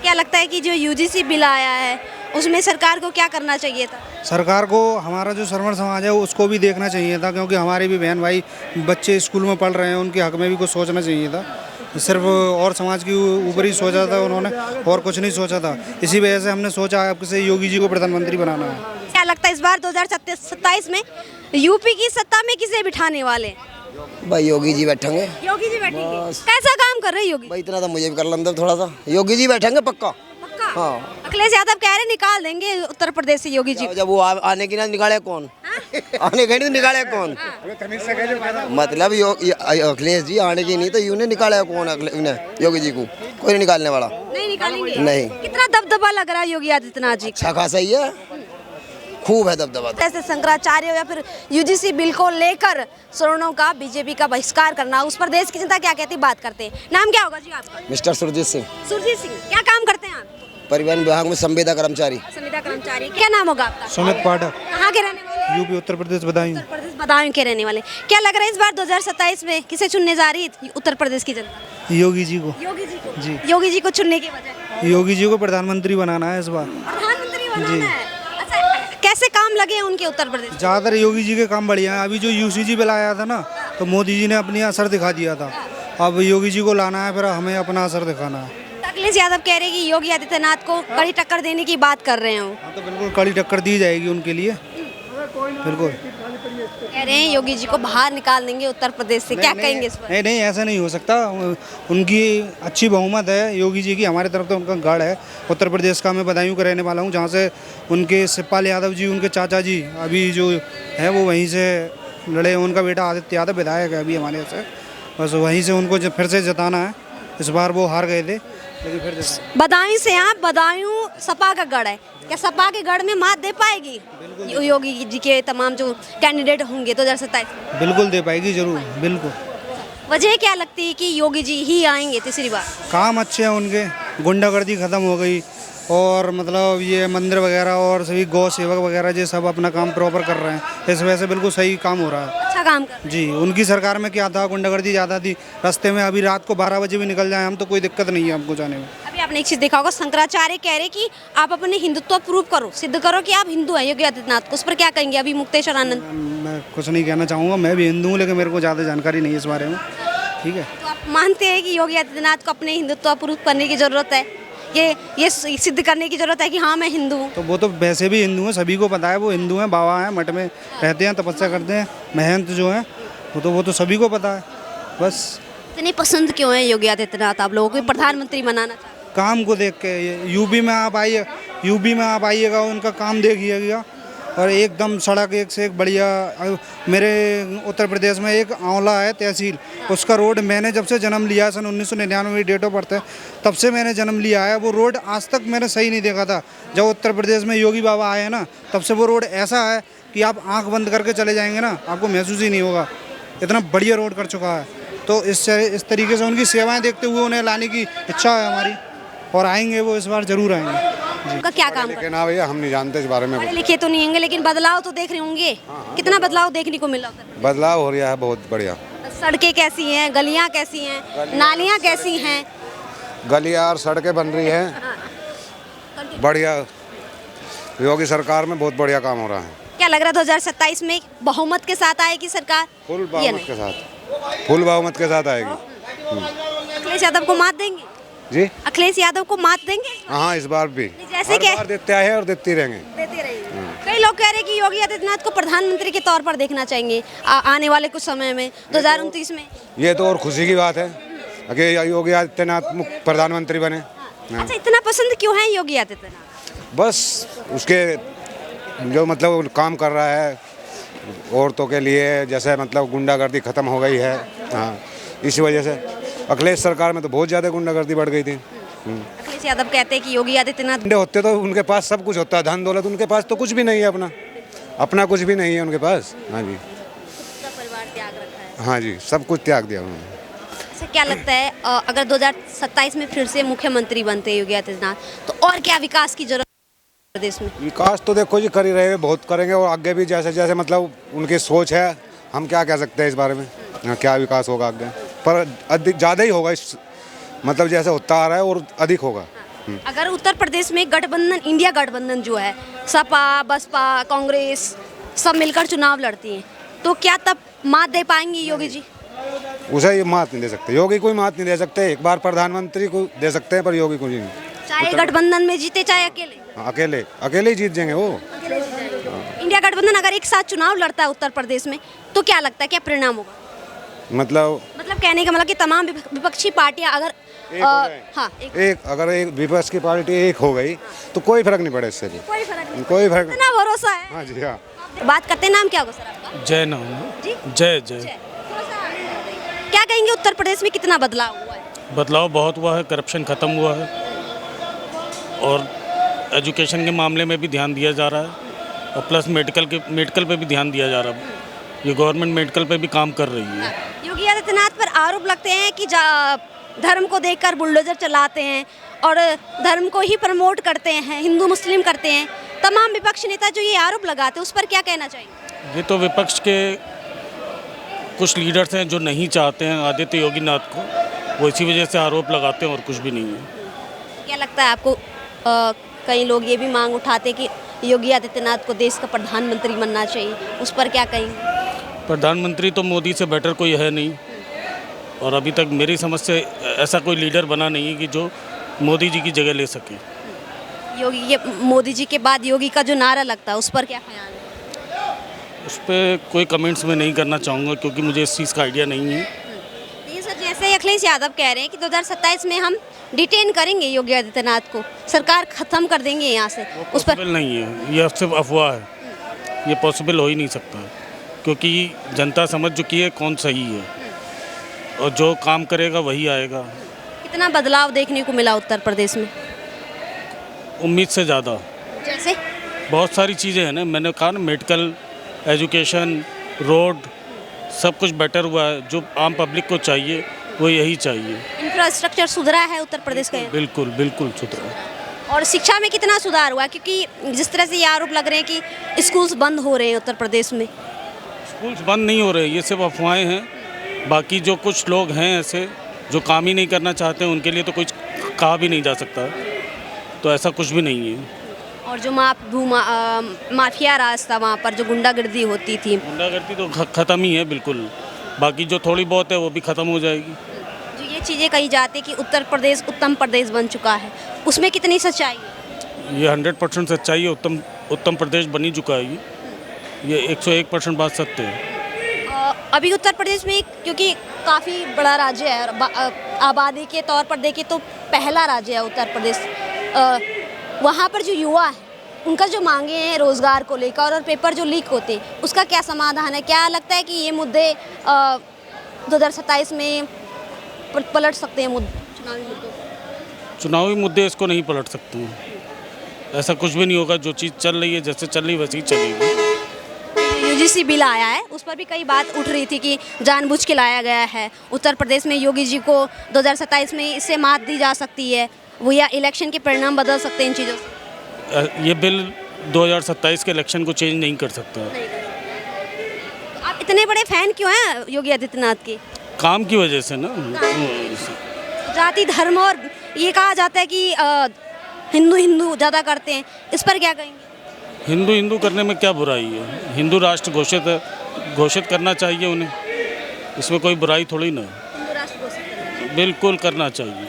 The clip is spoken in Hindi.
क्या लगता है कि जो यूजीसी बिल आया है उसमें सरकार को क्या करना चाहिए था? सरकार को हमारा जो श्रवण समाज है उसको भी देखना चाहिए था, क्योंकि हमारे भी बहन भाई बच्चे स्कूल में पढ़ रहे हैं, उनके हक में भी कुछ सोचना चाहिए था। सिर्फ और समाज के ऊपर ही सोचा था उन्होंने, और कुछ नहीं सोचा था। इसी वजह से हमने सोचा आपसे योगी जी को प्रधानमंत्री बनाना है। क्या लगता है इस बार 2027 में यूपी की सत्ता में किसे बिठाने वाले? भाई योगी जी बैठेंगे। योगी जी बैठेंगे। कैसा काम कर रहे हैं योगी? भाई इतना तो मुझे भी कर लेंगे थोड़ा सा। योगी जी बैठेंगे पक्का। पक्का? हाँ। अखिलेश यादव कह रहे निकाल देंगे उत्तर प्रदेश से योगी जी। जब वो आने की ना निकाले कौन? आने की नहीं निकाले कौन? मतलब अखिलेश जी आने की नहीं तो यूँ निकाले कौन? योगी जी को कोई नहीं निकालने वाला। नहीं निकालेंगे। नहीं। कितना दबदबा लग रहा है योगी आदित्यनाथ जी? अच्छा खासा ही है, खूब है दबदबा। जैसे शंकराचार्य या फिर यूजीसी बिल को लेकर सवर्णों का बीजेपी का बहिष्कार करना, उस पर देश की जनता क्या कहती बात करते हैं। नाम क्या होगा जी आपका? मिस्टर सुरजीत सिंह। सुरजीत सिंह, क्या काम करते हैं आप? परिवहन विभाग में संविदा कर्मचारी। संविदा कर्मचारी। क्या नाम होगा आपका? सुमित पाठक, कहाँ के रहने वाले? यूपी उत्तर प्रदेश बदायूं। उत्तर प्रदेश बदायूं के रहने वाले। क्या लग रहा है इस बार 2027 में किसे चुनने जा रही है उत्तर प्रदेश की जनता? योगी जी को। योगी जी को। जी। योगी जी को चुनने की वजह? योगी जी को प्रधानमंत्री बनाना है इस बार। प्रधानमंत्री बनाना है। अच्छा, कैसे काम लगे हैं उनके उत्तर प्रदेश? ज़्यादातर योगी जी के काम बढ़िया हैं। अभी जो यूसीजी बिल आया था ना, तो मोदी जी ने अपनी असर दिखा दिया था। अब योगी जी को लाना है, फिर हमें अपना असर दिखाना है। अखिलेश यादव कह रहे हैं कि योगी आदित्यनाथ को कड़ी टक्कर देने की बात कर रहे हो। हाँ, तो बिल्कुल कड़ी टक्कर दी जाएगी उनके लिए, बिल्कुल। कह रहे हैं योगी जी को बाहर निकाल देंगे उत्तर प्रदेश से। क्या कहेंगे इस पर? नहीं नहीं, ऐसा नहीं हो सकता। उनकी अच्छी बहुमत है योगी जी की, हमारे तरफ तो उनका गढ़ है। उत्तर प्रदेश का मैं बदायूं का रहने वाला हूँ, जहाँ से उनके शिवपाल यादव जी, उनके चाचा जी अभी जो है वो वहीं से लड़े। उनका बेटा आदित्य यादव विधायक है अभी हमारे से, बस वहीं से उनको फिर से जताना है। इस बार वो हार गए थे, लेकिन फिर बदायूं से आप, बदायूं सपा का गढ़ है, क्या सपा के गढ़ में मात दे पाएगी योगी जी के तमाम जो कैंडिडेट होंगे 2027? बिल्कुल दे पाएगी, जरूर, बिल्कुल। वजह क्या लगती है कि योगी जी ही आएंगे तीसरी बार? काम अच्छे हैं उनके, गुंडागर्दी ख़त्म हो गई, और मतलब ये मंदिर वगैरह और सभी गौ सेवक वगैरह ये सब अपना काम प्रॉपर कर रहे हैं। इस वजह से बिल्कुल सही काम हो रहा है। अच्छा काम कर जी। उनकी सरकार में क्या था, गुंडागर्दी ज़्यादा थी। रास्ते में अभी रात को 12 बजे भी निकल जाए हम तो कोई दिक्कत नहीं है हमको जाने में। अभी आपने एक चीज़ देखा होगा, शंकराचार्य कह रहे कि आप अपने हिंदुत्व प्रूव करो, सिद्ध करो कि आप हिंदू हैं योगी आदित्यनाथ को। उस पर क्या कहेंगे? अभी मुक्तेश्वर आनंद। मैं कुछ नहीं कहना चाहूँगा, मैं भी हिंदू हूँ, लेकिन मेरे को ज़्यादा जानकारी नहीं है इस बारे में। ठीक है। तो आप मानते हैं कि योगी आदित्यनाथ को अपने हिंदुत्व प्रूव करने की जरूरत है, ये सिद्ध करने की जरूरत है कि हाँ मैं हिंदू हूँ? तो वो तो वैसे भी हिंदू हैं, सभी को पता है वो हिंदू हैं। बाबा हैं, मठ में रहते हैं, तपस्या करते हैं। महंत जो हैं वो तो सभी को पता है। बस इतनी पसंद क्यों है योगी आदित्यनाथ आप लोगों को प्रधानमंत्री बनाना चाहते हैं? काम को देख के। यूपी में आप आइएगा, उनका काम देखिएगा, और एकदम सड़क एक से एक बढ़िया। मेरे उत्तर प्रदेश में एक आंवला है तहसील, उसका रोड मैंने जब से जन्म लिया, सन 1999 डेट ऑफ बर्थ है, तब से मैंने जन्म लिया है। वो रोड आज तक मैंने सही नहीं देखा था। जब उत्तर प्रदेश में योगी बाबा आए हैं ना, तब से वो रोड ऐसा है कि आप आंख बंद करके चले जाएंगे ना, आपको महसूस ही नहीं होगा। इतना बढ़िया रोड कर चुका है। तो इस तरीके से उनकी सेवाएँ देखते हुए उन्हें लाने की इच्छा है हमारी, और आएंगे वो, इस बार जरूर आएंगे। उनका क्या काम लेकिन ना भैया हम नहीं जानते इस बारे में। पढ़े लिखे तो नहीं होंगे, लेकिन बदलाव तो देख रहे होंगे। कितना बदलाव देखने को मिला? बदलाव हो रहा है बहुत बढ़िया। सड़कें कैसी हैं, गलियां कैसी हैं, नालियां कैसी हैं? गलियां और सड़कें बन रही हैं बढ़िया। योगी सरकार में बहुत बढ़िया काम हो रहा है। क्या लग रहा है 2027 में बहुमत के साथ आएगी सरकार? फुल बहुमत के साथ आएगी। अखिलेश यादव को मात देंगे जी? अखिलेश यादव को मात देंगे? हाँ, इस बार भी। जैसे हर कि बार देते आए हैं और देते रहेंगे। कई लोग कह रहे हैं कि योगी आदित्यनाथ को प्रधानमंत्री के तौर पर देखना चाहिए आने वाले कुछ समय में 2029 में। ये तो और खुशी की बात है कि योगी आदित्यनाथ प्रधानमंत्री बने। अच्छा, इतना पसंद क्यों है योगी आदित्यनाथ? बस उसके जो मतलब काम कर रहा है औरतों के लिए, जैसे मतलब गुंडागर्दी खत्म हो गई है। हाँ, इसी वजह से। अखिलेश सरकार में तो बहुत ज़्यादा गुंडागर्दी बढ़ गई थी। अखिलेश यादव कहते हैं कि योगी आदित्यनाथ होते तो उनके पास सब कुछ होता है, धन दौलत। उनके पास तो कुछ भी नहीं है, अपना कुछ भी नहीं है उनके पास। हाँ जी, परिवार त्याग रखा है। हाँ जी, सब कुछ त्याग दिया उन्होंने। अच्छा, क्या लगता है अगर 2027 में फिर से मुख्यमंत्री बनते हैं योगी आदित्यनाथ, तो और क्या विकास की जरूरत है प्रदेश में? विकास तो देखो जी कर ही रहे हैं, बहुत करेंगे, और आगे भी जैसे जैसे मतलब उनकी सोच है। हम क्या कह सकते हैं इस बारे में, क्या विकास होगा आगे, पर अधिक ज़्यादा ही होगा। इस मतलब जैसे होता आ रहा है और अधिक होगा। अगर उत्तर प्रदेश में गठबंधन, इंडिया गठबंधन जो है, सपा बसपा कांग्रेस सब मिलकर चुनाव लड़ती हैं, तो क्या तब मात दे पाएंगे योगी जी? उसे ये मात नहीं दे सकते, योगी कोई मात नहीं दे सकते। एक बार प्रधानमंत्री को दे सकते हैं पर योगी को नहीं। चाहे गठबंधन में जीते चाहे अकेले, अकेले अकेले ही जीत जाएंगे वो। इंडिया गठबंधन अगर एक साथ चुनाव लड़ता है उत्तर प्रदेश में, तो क्या लगता है क्या परिणाम होगा? मतलब कहने का मतलब कि तमाम विपक्षी पार्टियां अगर एक हो जाए। हाँ अगर एक विपक्ष की पार्टी एक हो गई तो कोई फर्क नहीं पड़े इससे भी, कोई फर्क नहीं, कोई फर्क इतना भरोसा है। हाँ जी हाँ। बात करते हैं, नाम क्या होगा सर आपका? जय नाम जी जय जय। क्या कहेंगे उत्तर प्रदेश में कितना बदलाव हुआ है? बदलाव बहुत हुआ है, करप्शन ख़त्म हुआ है और एजुकेशन के मामले में भी ध्यान दिया जा रहा है और प्लस मेडिकल पे भी ध्यान दिया जा रहा है। ये गवर्नमेंट मेडिकल पे भी काम कर रही है। योगी आदित्यनाथ पर आरोप लगते हैं कि धर्म को देखकर बुलडोजर चलाते हैं और धर्म को ही प्रमोट करते हैं, हिंदू मुस्लिम करते हैं। तमाम विपक्षी नेता जो ये आरोप लगाते हैं उस पर क्या कहना चाहिए? ये तो विपक्ष के कुछ लीडर्स हैं जो नहीं चाहते हैं आदित्य योगीनाथ को, वो इसी वजह से आरोप लगाते हैं और कुछ भी नहीं है। क्या लगता है आपको? कई लोग ये भी मांग उठाते कि योगी आदित्यनाथ को देश का प्रधानमंत्री बनना चाहिए, उस पर क्या कहेंगे? प्रधानमंत्री तो मोदी से बेटर कोई है नहीं और अभी तक मेरी समझ से ऐसा कोई लीडर बना नहीं है कि जो मोदी जी की जगह ले सके। मोदी जी के बाद योगी का जो नारा लगता है उस पर क्या ख्याल है? उस पर कोई कमेंट्स में नहीं करना चाहूँगा क्योंकि मुझे इस चीज़ का आइडिया नहीं है। ये सर जैसे अखिलेश यादव कह रहे हैं कि 2027 में हम डिटेन करेंगे योगी आदित्यनाथ को, सरकार खत्म कर देंगे यहाँ से, उस पर पॉसिबल नहीं है, ये सिर्फ अफवाह है, ये पॉसिबल हो ही नहीं सकता क्योंकि जनता समझ चुकी है कौन सही है और जो काम करेगा वही आएगा। कितना बदलाव देखने को मिला उत्तर प्रदेश में? उम्मीद से ज़्यादा। जैसे बहुत सारी चीज़ें हैं ना, मैंने कहा ना, मेडिकल, एजुकेशन, रोड, सब कुछ बेटर हुआ है। जो आम पब्लिक को चाहिए वो यही चाहिए। इंफ्रास्ट्रक्चर सुधरा है उत्तर प्रदेश का? बिल्कुल बिल्कुल सुधरा। और शिक्षा में कितना सुधार हुआ? क्योंकि जिस तरह से ये आरोप लग रहे हैं कि स्कूल्स बंद हो रहे हैं उत्तर प्रदेश में। स्कूल्स बंद नहीं हो रहे, ये सिर्फ अफवाहें हैं। बाकी जो कुछ लोग हैं ऐसे जो काम ही नहीं करना चाहते हैं उनके लिए तो कुछ कहा भी नहीं जा सकता, तो ऐसा कुछ भी नहीं है। और जो माफिया राज था वहाँ पर जो गुंडागर्दी होती थी, गुंडागर्दी तो ख़त्म ही है बिल्कुल, बाकी जो थोड़ी बहुत है वो भी ख़त्म हो जाएगी। जो ये चीज़ें कही जाती कि उत्तर प्रदेश उत्तम प्रदेश बन चुका है, उसमें कितनी सच्चाई है? ये 100% सच्चाई है, उत्तम प्रदेश बन ही चुका है। ये 101% बात सत्य है। अभी उत्तर प्रदेश में क्योंकि काफ़ी बड़ा राज्य है और आबादी के तौर पर देखें तो पहला राज्य है उत्तर प्रदेश। वहाँ पर जो युवा है उनका जो मांगे हैं रोज़गार को लेकर और पेपर जो लीक होते हैं उसका क्या समाधान है? क्या लगता है कि ये मुद्दे 2027 में पलट सकते हैं? चुनावी मुद्दे इसको नहीं पलट सकते हैं, ऐसा कुछ भी नहीं होगा। जो चीज़ चल रही है, जैसे चल रही वैसे ही चलेगी। यूजीसी बिल आया है उस पर भी कई बात उठ रही थी कि जानबूझ के लाया गया है उत्तर प्रदेश में, योगी जी को 2027 में इससे मात दी जा सकती है, वो या इलेक्शन के परिणाम बदल सकते हैं इन चीज़ों से। ये बिल 2027 के इलेक्शन को चेंज नहीं कर सकता। आप इतने बड़े फैन क्यों हैं योगी आदित्यनाथ के? काम की वजह से ना। जाति धर्म और ये कहा जाता है कि हिंदू ज़्यादा करते हैं, इस पर क्या कहेंगे? हिंदू करने में क्या बुराई है? हिंदू राष्ट्र घोषित करना चाहिए उन्हें, इसमें कोई बुराई थोड़ी ना है। हिंदू राष्ट्र घोषित करना चाहिए। बिल्कुल करना चाहिए।